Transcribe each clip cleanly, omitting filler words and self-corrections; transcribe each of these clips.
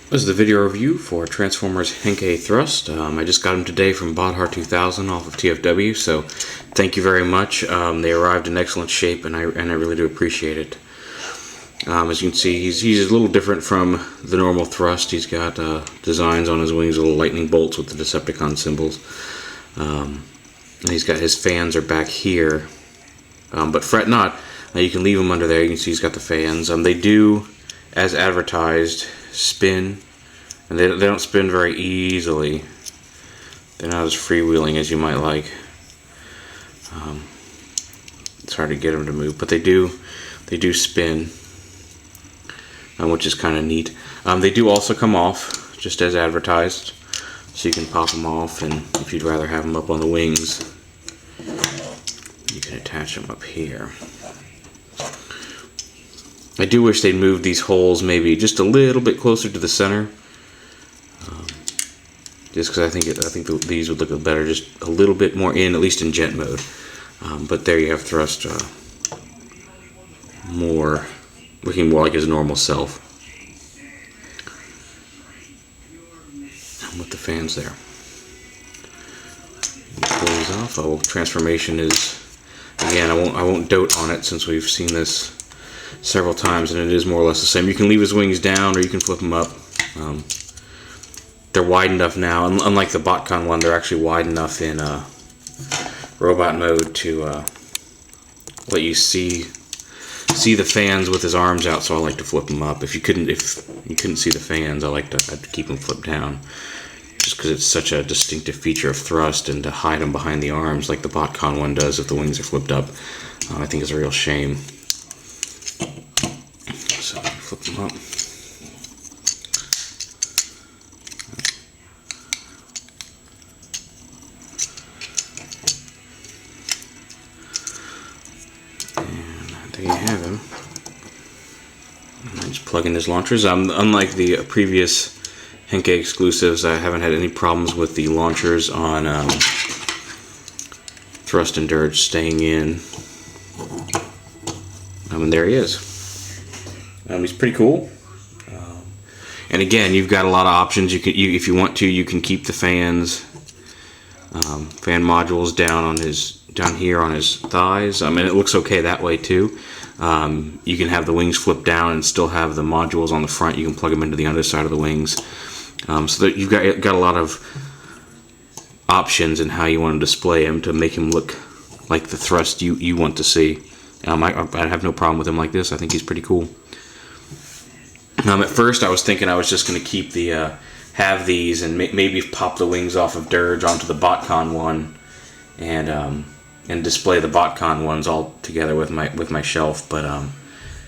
This is the video review for Transformers Henkei Thrust. I just got them today from Bodhar 2000 off of TFW, so thank you very much. They arrived in excellent shape, and I really do appreciate it. As you can see, he's a little different from the normal Thrust. He's got designs on his wings, little lightning bolts with the Decepticon symbols. And he's got his fans are back here, but fret not. You can leave them under there. You can see he's got the fans. They do, as advertised, spin, and they don't spin very easily. They're not as freewheeling as you might like. It's hard to get them to move, but they do spin, which is kind of neat. They do also come off, just as advertised, so you can pop them off, and if you'd rather have them up on the wings, you can attach them up here. I do wish they'd move these holes maybe just a little bit closer to the center, just because I think these would look better just a little bit more in, at least in jet mode. But there you have Thrust looking more like his normal self, with the fans there. Pull these off. Oh, transformation is, again, I won't dote on it since we've seen this several times, and it is more or less the same. You can leave his wings down, or you can flip them up. They're wide enough now, unlike the BotCon one, they're actually wide enough in robot mode to let you see the fans with his arms out. So I like to flip them up. If you couldn't see the fans, I'd keep them flipped down, just because it's such a distinctive feature of Thrust, and to hide them behind the arms like the BotCon one does if the wings are flipped up, I think is a real shame. So flip them up. And there you have him. And I just plug in his launchers. Unlike the previous Henkei exclusives, I haven't had any problems with the launchers on Thrust and Dirge staying in. And there he is. He's pretty cool. And again, you've got a lot of options. If you want to, you can keep the fans, fan modules down here on his thighs. I mean, it looks okay that way too. You can have the wings flip down and still have the modules on the front. You can plug them into the underside of the wings. So that you've got a lot of options in how you want to display him to make him look like the Thrust you want to see. I have no problem with him like this. I think he's pretty cool. At first, I was thinking I was just going to keep have these and maybe pop the wings off of Dirge onto the BotCon one, and display the BotCon ones all together with my shelf. But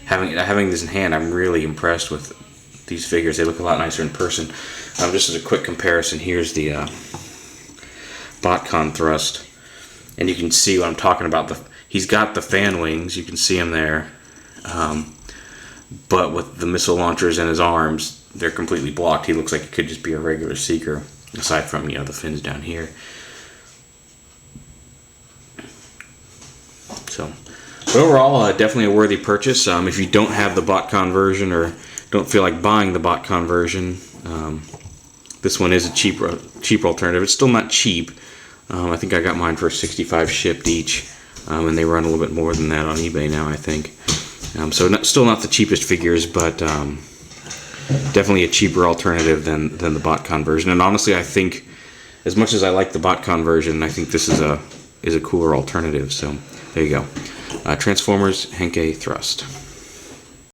having this in hand, I'm really impressed with these figures. They look a lot nicer in person. Just as a quick comparison, here's the BotCon Thrust, and you can see what I'm talking about. He's got the fan wings, you can see him there, but with the missile launchers and his arms, they're completely blocked. He looks like it could just be a regular Seeker, aside from the fins down here. So, but overall, definitely a worthy purchase. If you don't have the BotCon version or don't feel like buying the BotCon version, this one is a cheaper alternative. It's still not cheap. I think I got mine for $65 shipped each. And they run a little bit more than that on eBay now, I think. So still not the cheapest figures, but definitely a cheaper alternative than the BotCon version. And honestly, I think, as much as I like the BotCon version, I think this is a cooler alternative. So there you go. Transformers Henkei Thrust.